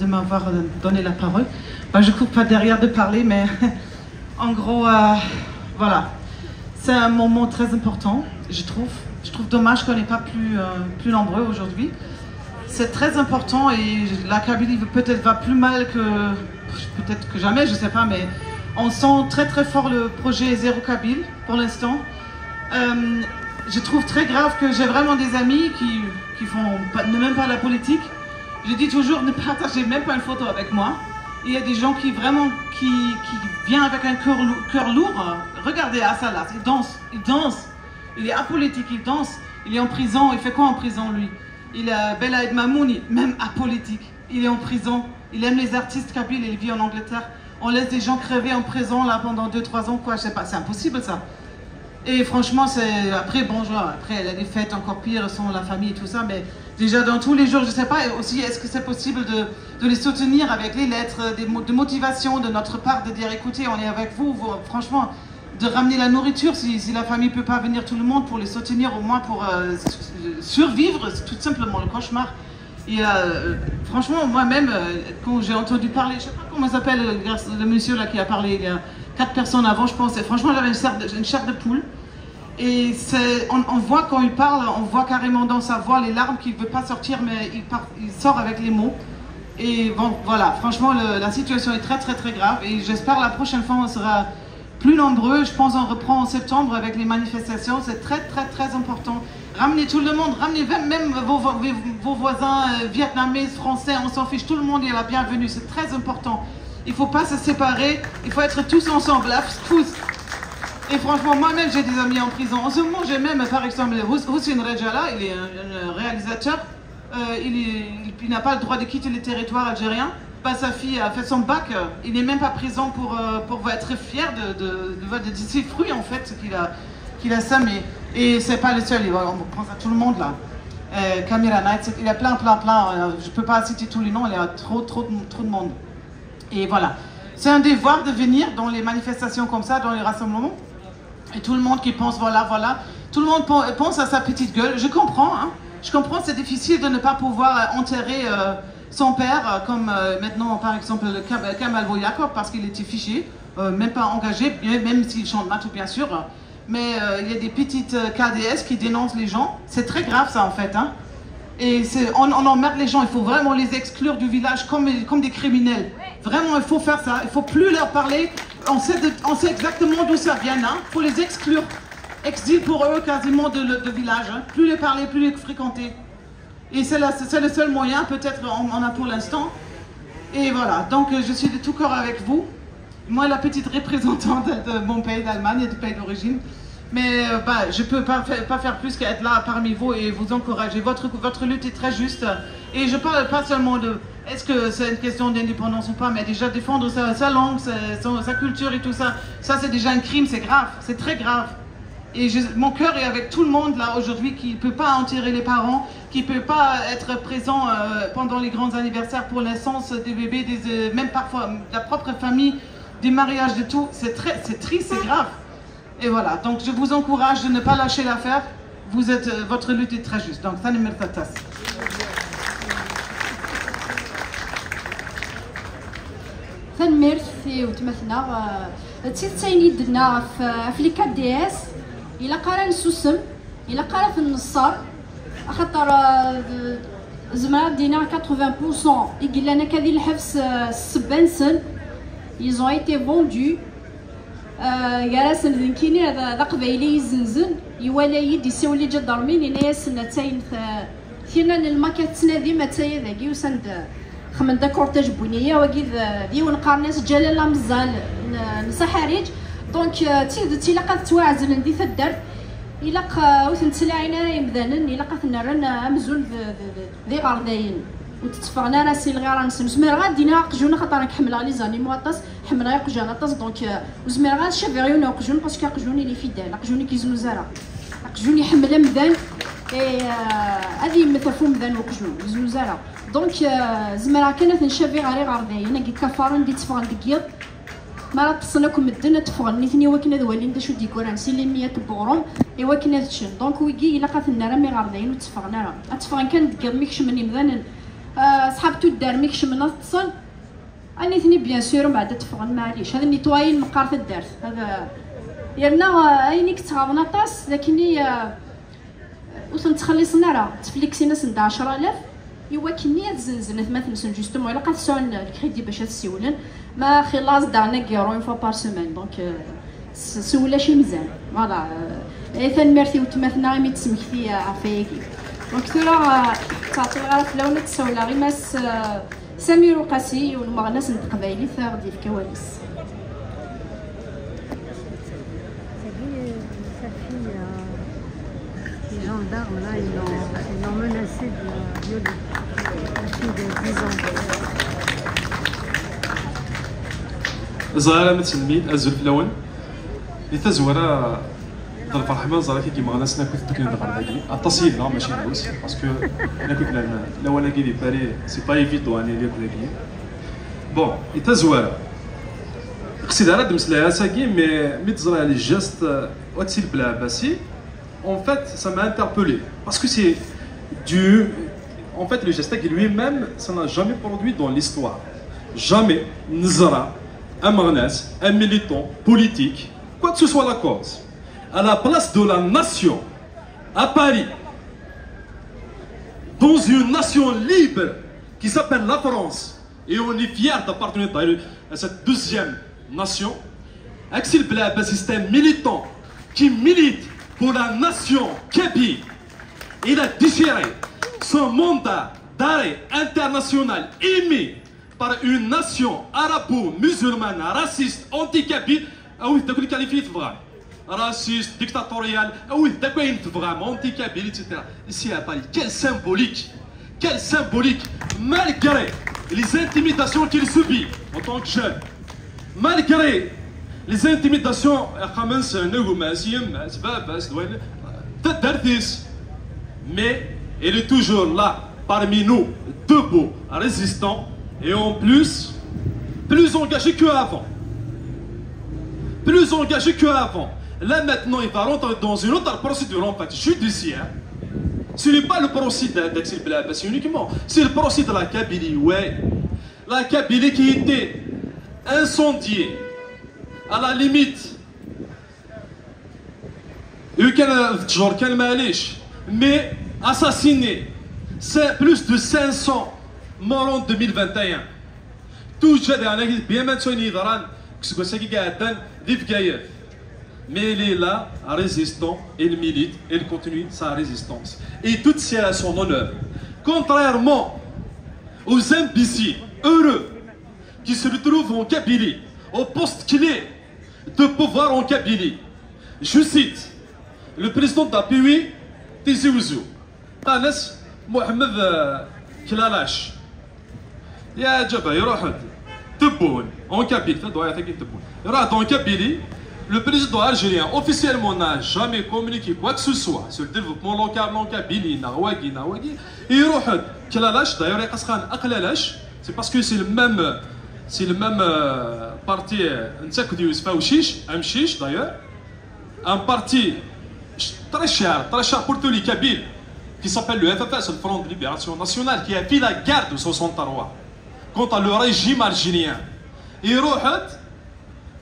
de m'avoir donné la parole. Bah, je ne cours pas derrière de parler, mais en gros, voilà. C'est un moment très important, je trouve. Je trouve dommage qu'on n'est pas plus nombreux aujourd'hui. C'est très important et la Kabylie peut-être va plus mal que... Peut-être que jamais, je ne sais pas, mais on sent très très fort le projet Zéro Kabyle pour l'instant. Je trouve très grave que j'ai vraiment des amis qui font même pas la politique. Je dis toujours ne partagez même pas une photo avec moi. Il y a des gens qui vraiment qui viennent avec un cœur lourd. Regardez Assalas, il danse, il est apolitique, il danse, il est en prison. Il fait quoi en prison lui? Il a Belaïd Mamouni, même apolitique. Il est en prison, il aime les artistes kabyles, il vit en Angleterre. On laisse des gens crever en prison là pendant 2-3 ans, quoi, je sais pas, c'est impossible ça. Et franchement, c'est après, bon, genre, après, elle a des fêtes encore pires sans la famille et tout ça, mais déjà dans tous les jours, je sais pas, et aussi, est-ce que c'est possible de les soutenir avec les lettres, de motivation de notre part, de dire, écoutez, on est avec vous, franchement, de ramener la nourriture, si la famille peut pas venir tout le monde, pour les soutenir, au moins pour survivre, c'est tout simplement le cauchemar. Et franchement, moi-même, quand j'ai entendu parler, je sais pas comment s'appelle le monsieur là qui a parlé, il y a 4 personnes avant, je pense, et franchement, j'avais une chair de poule. Et on voit quand il parle, on voit carrément dans sa voix les larmes qu'il ne veut pas sortir, mais il sort avec les mots. Et bon, voilà, franchement, la situation est très très très grave. Et j'espère la prochaine fois, on sera plus nombreux. Je pense qu'on reprend en septembre avec les manifestations. C'est très très très important. Ramenez tout le monde, ramenez même vos voisins vietnamiens, français, on s'en fiche. Tout le monde est la bienvenue, c'est très important. Il ne faut pas se séparer, il faut être tous ensemble. Et franchement, moi-même, j'ai des amis en prison. En ce moment, j'ai même, par exemple, Houssine Rejala, il est un réalisateur. Il n'a pas le droit de quitter le territoire algérien. Sa fille a fait son bac. Il n'est même pas présent pour être fier de ses fruits, en fait, qu'il a semé. Et c'est pas le seul, on pense à tout le monde, là. Camera Night, il y a plein. Je ne peux pas citer tous les noms, il y a trop de monde. Et voilà. C'est un devoir de venir dans les manifestations comme ça, dans les rassemblements. Et tout le monde qui pense, voilà. Tout le monde pense à sa petite gueule. Je comprends, hein. Je comprends, c'est difficile de ne pas pouvoir enterrer son père, comme maintenant, par exemple, Kamal Voyakov, parce qu'il était fiché, même pas engagé, même s'il chante matou, bien sûr. Mais il y a des petites KDS qui dénoncent les gens. C'est très grave, ça, en fait, hein. Et on emmerde les gens, il faut vraiment les exclure du village comme des criminels. Vraiment, il faut faire ça, il ne faut plus leur parler. On sait exactement d'où ça vient, hein. Il faut les exclure. Exil pour eux quasiment de village, hein. Plus les parler, plus les fréquenter. Et c'est le seul moyen, peut-être on a pour l'instant. Et voilà, donc je suis de tout cœur avec vous. Moi, la petite représentante de mon pays d'Allemagne et du pays d'origine. Mais je ne peux pas faire plus qu'être là parmi vous et vous encourager. Votre lutte est très juste. Et je ne parle pas seulement de est-ce que c'est une question d'indépendance ou pas, mais déjà défendre sa langue, sa culture et tout ça. Ça, c'est déjà un crime, c'est grave, c'est très grave. Et mon cœur est avec tout le monde là aujourd'hui qui ne peut pas enterrer les parents, qui ne peut pas être présent pendant les grands anniversaires pour naissance des bébés, même parfois de la propre famille, des mariages, de tout. C'est triste, c'est grave. Et voilà, donc je vous encourage de ne pas lâcher l'affaire. Votre lutte est très juste. Donc, Tani Mertatas. merci وتمثلنا تسيني درنا في لي كاب دي اس الا قرا نسوسم الا قرا في النصار خاطر زعما دينا 80% يقول لنا كذي الحبس 7 سن ils ont été vendus جالس نذكيني هذا قبيلي يزنزن يوالي يدي سولي جدرمين هنايا سنه تاين ثينا الماكيت تنادي ما تاي ذاكي وسند خمن دا كورتاج بنيه وكيد دي ونقارنيس جلاله مزال نسحاريج دونك تي لقات توازن ندي تدرت الا وثنتلاعينا يمدانن الا قاتنا رانا مزول ذي غرداين وتتفقنا راسي الغير نسم زمير غادينا قجونا خاطر راك حمله لي زانيمو طاس حمله قجونا طاس دونك وزمير غاد شاف غيونا قجون باسكو قجوني لي فيدال قجوني كيزنو زرا قجوني حمله مدان اي هذه مثفو مدان وقجون زنو زرا دونك زمير كانت نشافي غير غرداين كي كفارن دي تفغن دكيض ما راه تصنكم الدنيا تفغن نيتني وكنا دوالين دا شو ديكوران سي لي 100 بغروم ايوا كنا تشن دونك ويكي الا قاتلنا راه مي غرداين وتفغنا راه تفغن كان دكيض ميكش مني مدان صحاب تودار ميكش من التصل اني ثني بيان سور بعد تفغن معليش هذا النيتواين مقار في الدارت هذا يرنا اينيك تغاضنا طاس لكني وصلت تخلصنا راه تفليكسينا سند 10000 ايوا كنيه تزنزنت مثلا جوستومون الا قاد سون الكريدي باش تسولن ما خلاص دعنا كيرو اون فوا بار سيمين دونك سولا شي مزال فوالا ثان ميرتي وتماثنا مي تسمكتي عفايكي دونك ترى تعطي غير فلاونه تسولا غير ماس سمير قاسي والمغناس نت قبايلي غادي في كواليس Les gendarmes là, ils l'ont menacé de violer. La fille de 10 ans. زهرة متسلمين أزل في الأول لتزورا ضرب الرحمن زهرة كي مغناس ناكل تكلم دغر داكي التصيد لا ماشي نوس باسكو ناكل الأول كي دي باري سي با ايفيدون اني ليك داكي بون لتزورا قصيد على دمسلاها ساكي مي تزرع لي جيست واتسيل بلا عباسي. En fait, ça m'a interpellé parce que c'est du. En fait, le geste lui-même, ça n'a jamais produit dans l'histoire. Jamais, Nzara, un Marnas, un militant politique, quoi que ce soit la cause, à la place de la nation, à Paris, dans une nation libre qui s'appelle la France, et on est fiers d'appartenir à cette deuxième nation, Axel Blab, c'est un militant qui milite pour la nation kabyle. Il a déchiré son mandat d'arrêt international émis par une nation arabo-musulmane raciste, anti-kabyle, ou qualifié de vrai, raciste, dictatorial, ou vraiment anti-kabyle, etc. Ici à Paris, quelle symbolique, malgré les intimidations qu'il subit en tant que jeune, malgré les intimidations, mais il est toujours là, parmi nous, debout, résistant, et en plus engagé qu'avant. Plus engagé qu'avant. Là maintenant, il va rentrer dans une autre procédure en fait judiciaire. Ce n'est pas le procès d'Axel Blabassi uniquement, c'est le procès de la Kabylie, ouais. La Kabylie qui était incendiée. À la limite, mais assassiné, c'est plus de 500 morts en 2021. Tout ça, bien maintenant, mais il est là, résistant, il milite, il continue sa résistance. Et tout c'est à son honneur. Contrairement aux imbéciles heureux qui se retrouvent en Kabylie, au poste clé de pouvoir en Kabylie. Je cite le président d'APUI, Tizi Ouzou, Anas Mohamed Klalash. يا جبا يروح تبون en Kabylie, en Kabylie, le président algérien officiellement n'a jamais communiqué quoi que ce soit sur le développement local en Kabylie, Nawagi. Et يروح Klalash, d'ailleurs يقصخان أقللاش, c'est parce que c'est le même parti, d'ailleurs, un parti très cher pour tous les Kabyles, qui s'appelle le FFS, le Front de Libération Nationale, qui a fait la guerre de 63 contre le régime algérien. Et Rohat,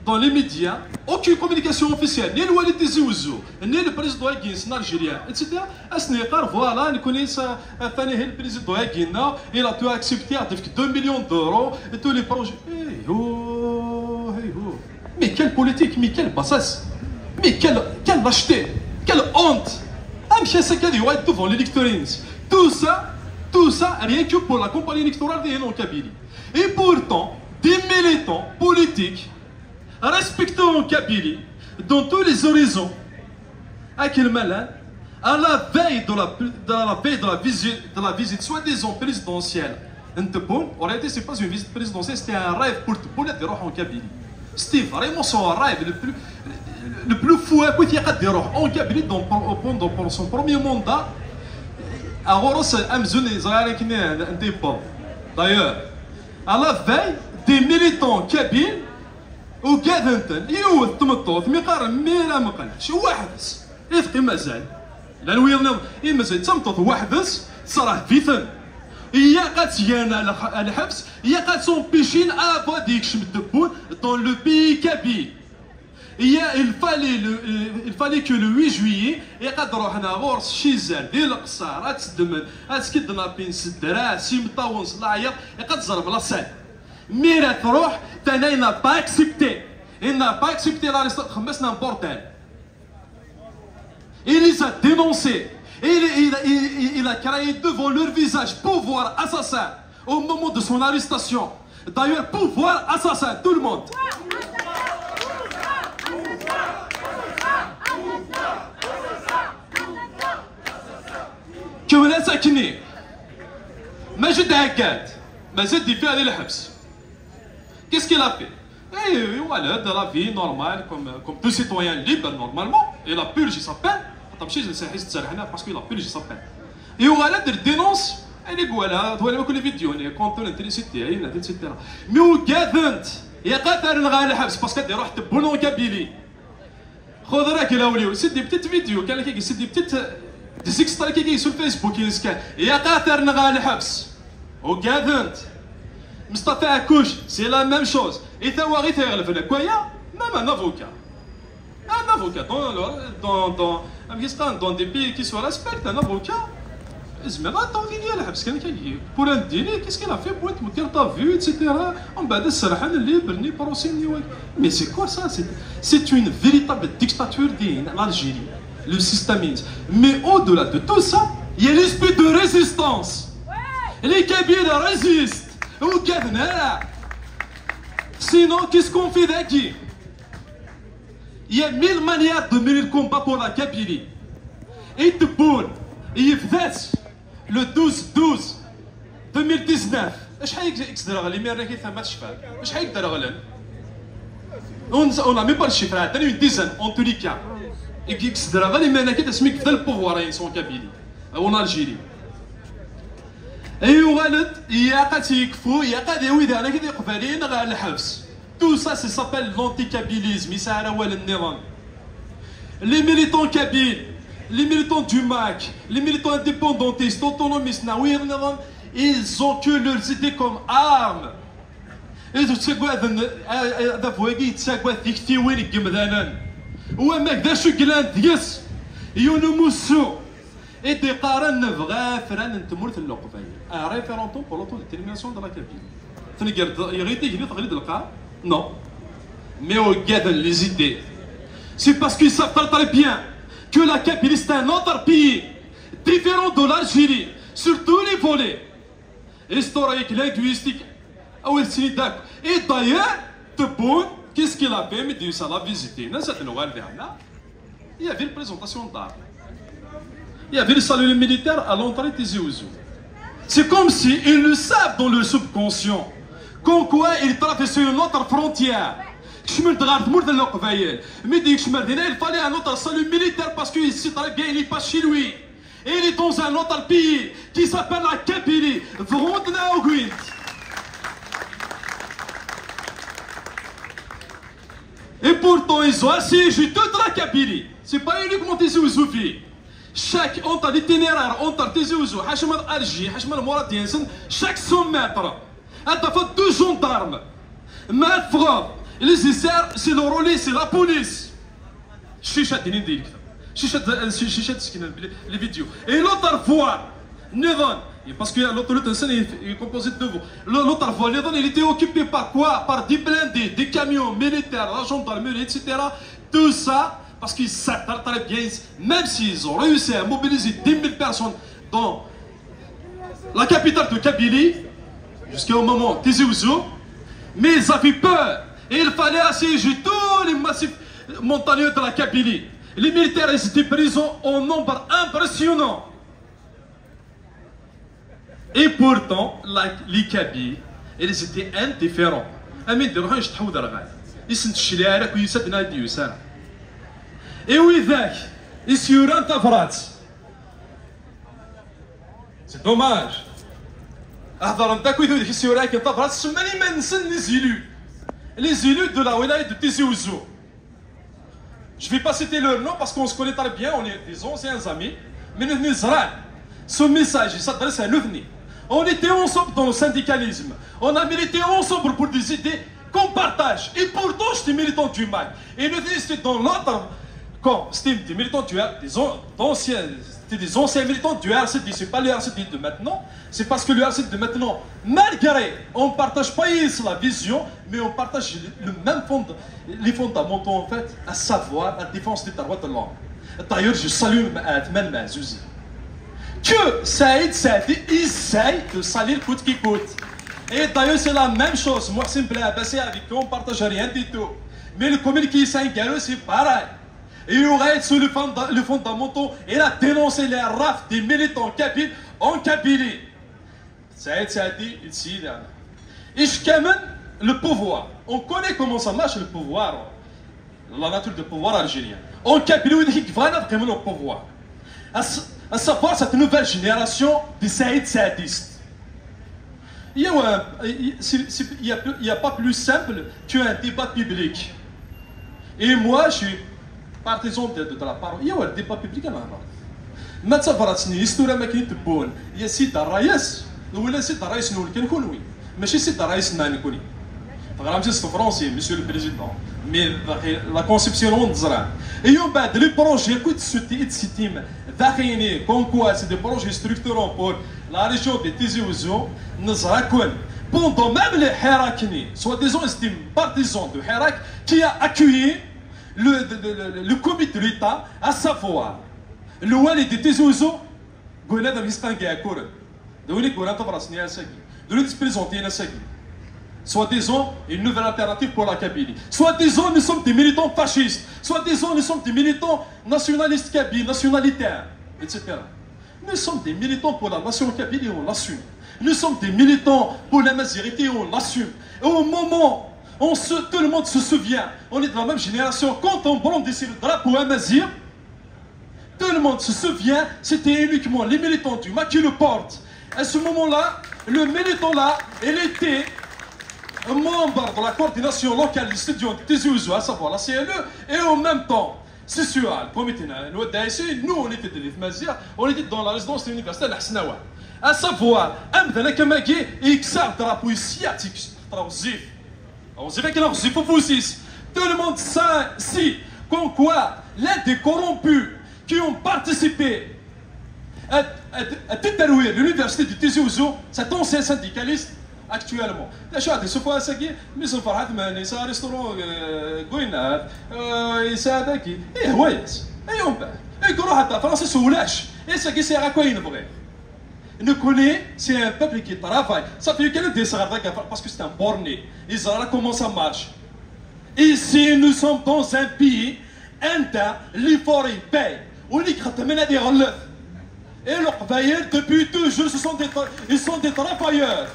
dans les médias, aucune communication officielle, ni le Walid Tizi Ouzou, ni le président Aguin, algérien, etc. Voilà, nous connaissons le président Aguin, il a tout accepté avec 2 millions d'euros et tous les projets. Mais quelle politique, mais quelle bassesse, mais quelle lâcheté, quelle honte. Devant l'électorat. Tout ça, rien que pour la campagne électorale des en Kabylie. Et pourtant, des militants politiques respectés en Kabylie, dans tous les horizons, à quel malin, à la veille de la visite soi-disant présidentielle, en réalité, ce n'est pas une visite présidentielle, c'était un rêve pour tout le monde en Kabylie. C'était vraiment son rêve le plus fou en Kabylie pendant son premier mandat. D'ailleurs, à la veille, des militants kabyles au Gadantan, يوث تمطوط مقارن ميلا مقل شو واحدس يفقي مازال لانه مازال تمطوط واحدس صراه فيثن هي قاتيانا الحبس هي قاتسومبيشين افوا ديكشم الدبون دون لو بي كابيل. il fallait que le 8 juillet يقدروا حنا غورس شيزان ديال القصار تسدمن تسكدنا بين سدرا سي مطاون صلاعيط يقد زرب لاصال ميرا تروح تانا il n'a pas accepté la reste خمسنا بورتال. Il les a dénoncés. Il a créé devant leur visage pouvoir assassin au moment de son arrestation. D'ailleurs, pouvoir assassin, tout le monde. كولا ساكنين ماجد هكاد مازال يفي على الحبس. Qu'est-ce qu'il a fait? Et voilà, de la vie normale, comme tout citoyen libre normalement. Il a purgé sa peine. Parce qu'il a purgé sa peine. Et voilà, il dénonce. Elle est voilà, voilà, les vidéos, les comptes, l'électricité, etc. Mais au Gadent, il y a quatre ans, parce qu'il a été bon en Kabylie. خذ là وليو سي دي بتيت فيديو كان كي سي دي بتيت دي سيكسترا كي sur Facebook يسكان يا قاتر نغا الحبس وكادنت مصطفى عكوش سي لا ميم شوز اذا هو غير تيغلف هنا كويا ميم ان افوكا دون دي بي كي سو ريسبكت ان افوكا زعما غاطوني ديال الحبس كان كي بور ان ديلي كيس كيل افي بوينت مدير طافيو ايتترا ومن بعد السرحان اللي برني بروسيني. مي سي كوا سا سي اون فيريتابل ديكتاتور دين الجيري لو سيستاميز. مي او دولا دو تو سا يا ليسبي دو ريزيستانس لي كابيل ريزيست وكذنا سينو كيس كون في ذاكي يا 1000 مانيير دو ميني الكومبا بور لا كابيلي يتبون يفذات لو 12/12/2019 شحال يقدر غلي مي راكي ثما تشفى شحال يقدر غلن اون مي با الشفرة عندنا اون ديزان اون تو لي كا يقدر غلي مي راكي تسميك في البوفوار سون كابيلي اون الجيري ايوا غلط يا قد يكفو يا قد يويد انا كي قبالين غا الحبس تو سا سي سابيل لونتي كابيليزم يسعى ولا النظام لي ميليتون كابيل les militants du MAC, les militants indépendantistes, autonomistes, ils ont que leurs idées comme armes. Et tu sais quoi, et des قارن نبغى فران نتمر في اللقبه un référendum pour l'autodétermination de la Kabylie. Non. Mais regarde les idées. C'est parce qu'ils savent très bien que la Kabylie c'est un autre pays différent de l'Algérie sur tous les volets historiques, linguistiques. Et d'ailleurs, Tebboune, qu'est-ce qu'il a fait? Mais ça l'a visité. Il y avait une présentation d'armes. Il y avait le salut militaire à l'entrée de Tizi Ouzou. C'est comme s'ils le savent dans le subconscient, comme quoi ils traversaient une autre frontière. Mais il fallait un autre salut militaire parce qu'il sait très bien, il n'est pas chez lui. Et il est dans un autre pays qui s'appelle la Kabylie. Et pourtant, ils ont assiégé toute la Kabylie. C'est pas uniquement Tizi Ouzou. Chaque entre l'itinéraire, entre Tizi Ouzou, Hachemad Algi, Hachemad Mourad Yensen, chaque 100 mètres, à ta faute 2 gendarmes. Malfrats. Les Issaires, c'est le relais, c'est la police. Chicha, les vidéos. Et l'autre fois, Nevan, parce que l'autre est composé de vous. L'autre fois, Nevan, il était occupé par quoi? Par des blindés, des camions militaires, la gendarmerie, etc. Tout ça, parce qu'ils savent très bien, même s'ils ont réussi à mobiliser 10 000 personnes dans la capitale de Kabylie, jusqu'au moment Tizi Ouzou, mais ils avaient peur. Et il fallait assiéger tous les massifs montagneux de la Kabylie. Les militaires étaient présents en nombre impressionnant. Et pourtant, les Kabyles, ils étaient indifférents. Et oui, c'est dommage. Les élus de la wilaya de Tizi Ouzou. Je ne vais pas citer leur nom parce qu'on se connaît très bien, on est des anciens amis. Mais ce message, il s'adresse à l'OVNI. On était ensemble dans le syndicalisme. On a milité ensemble pour des idées qu'on partage. Et pourtant, j'étais militant du MAC. Et le c'était dans l'autre camp. C'était des militants du des anciens militants du RCD. C'est pas le RCD de maintenant. C'est parce que le RCD de maintenant, malgré, on ne partage pas la vision, mais on partage le même les fondamentaux en fait, à savoir la défense des droits de l'homme. D'ailleurs, je salue Atman Mazouzi. Que Saïd Saadi essaye de salir coûte qui coûte. Et d'ailleurs, c'est la même chose. Moi, c'est Blabassi avec qui on ne partage rien du tout. Mais le communiqué Saint-Gallo, c'est pareil. Et il aurait sur le fondamental, il a dénoncé les rafles des militants kabyles en Kabylie. Saïd Saadi, ici, là. Et je camène le pouvoir. On connaît comment ça marche le pouvoir, la nature du pouvoir algérien. En Kabylie, il dit vraiment le pouvoir. À savoir cette nouvelle génération de Saïd Saadistes. Il n'y a pas plus simple qu'un débat public. Et moi, je suis partisan de la parole. Il y a un débat public à la parole. ما تصفرتني هيستوريا ما كاين تبون يا سيد الرئيس ولا سيد الرئيس نقول كنكون وي ماشي سيد الرئيس ما نكوني فغرام سي فرونسي مسيو لو بريزيدون مي لا كونسيبسيون نزرع ايوم بعد لي بروجي كنت سيتيم داخليني كونكوا سي دي بروجي ستركتورون بور لا ريجيون دي تيزي وزو نزرع كون بوندون ميم لي حراكني سوا ديزون استيم بارتيزون دو حراك كي ا اكويي le comité de l'État, à savoir, le Walid de Tezouzo, Gouena de l'Ispangue à Kouré, de l'Unique Gouena de Brasnia à Sagui, de l'Unique présenté à Sagui. Soit disons une nouvelle alternative pour la Kabylie. Soit disons nous sommes des militants fascistes. Soit disons nous sommes des militants nationalistes kabyles, nationalitaires, etc. Nous sommes des militants pour la nation kabyle et on l'assume. Nous sommes des militants pour la majorité et on l'assume. Et au moment tout le monde se souvient, on est de la même génération, quand on brandissait le drapeau amazir, tout le monde se souvient, c'était uniquement les militants du MAC qui le portent. À ce moment-là, le militant là, il était un membre de la coordination locale du studio de Tezouzo, à savoir la CLE, et en même temps, c'est sûr, nous on était de l'Ifmazir, on était dans la résidence de l'université de l'Hasnawa. À savoir, Amdana Kamagi, il xar drapeau ici, on sait qu'il tout le monde sait comme quoi l'un des corrompus qui ont participé à détruire l'université de Tizi Ouzou, cet ancien syndicaliste actuellement. La chose est souvent ça qui, mais son frère m'a ça restaurant Gouinard, ça daki, et ouais, et on peut, et qu'on a ta France soulage, et ça qui sert à quoi il ne pourrait. Nous connaît, c'est un peuple qui travaille. Ça fait qu'elle descend parce que c'est un borné. Ils savent comment ça marche. Ici, nous sommes dans un pays, l'effort il paye. On y crée des relèves. Et leurs travailleurs, depuis toujours, ils sont des travailleurs.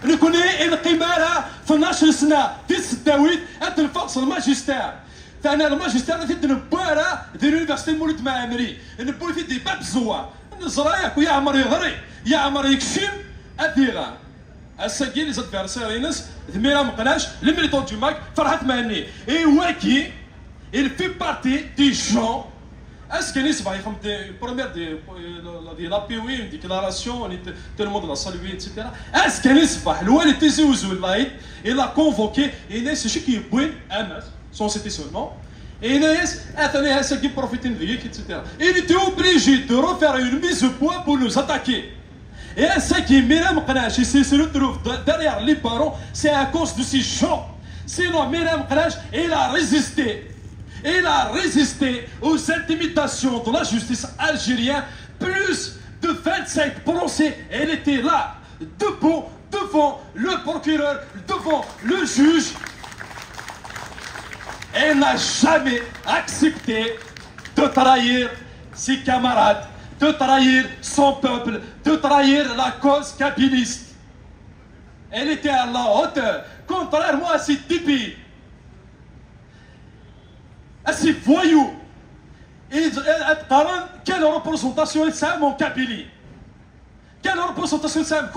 Nous connaissons une qimara, 12 سنة في الستاويت أنت الفرص الماجستير. فأنا الماجستير نفيد نبارة ديال اليونيفرسيتي مولود معامري نبوي في دي باب زوا نزرايك ويا عمر يغري يا عمر يكشم أديغا الساكين اللي زاد في عرسيرينس ذميرا مقناش لي ميليتون دو ماك فرحت معني اي واكي il fait partie des gens. Est-ce qu'il y a une première de l'APOI, une déclaration, tout le monde l'a salué, etc. Est-ce qu'il y a une Tizi Ouzou, il a convoqué, et il y a ceux qui ont son cité seulement, et il y a ceux qui profitent de lui, etc. Il était obligé de refaire une mise au point pour nous attaquer. Et ce qui est Myriam Kanash, ici se retrouve derrière les parents, c'est à cause de ces gens. Sinon, Myriam Kanash, il a résisté. Il a résisté aux intimidations de la justice algérienne. Plus de 25 procès. Elle était là, debout, devant le procureur, devant le juge. Elle n'a jamais accepté de trahir ses camarades, de trahir son peuple, de trahir la cause kabyliste. Elle était à la hauteur, contrairement à ces types. À ces voyous, quelle représentation ils savent en Kabylie? Quelle représentation ils savent?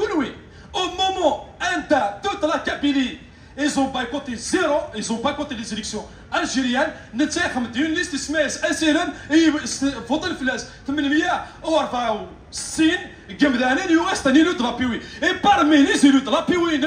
Au moment où toute la Kabylie, ils ont boycotté zéro, ils ont boycotté les élections algériennes, nous avons une liste de SMES, SRM, et Fodel Fles, 864 Gamdane, il reste un élu de la Piwi. Et parmi les élus de la Piwi,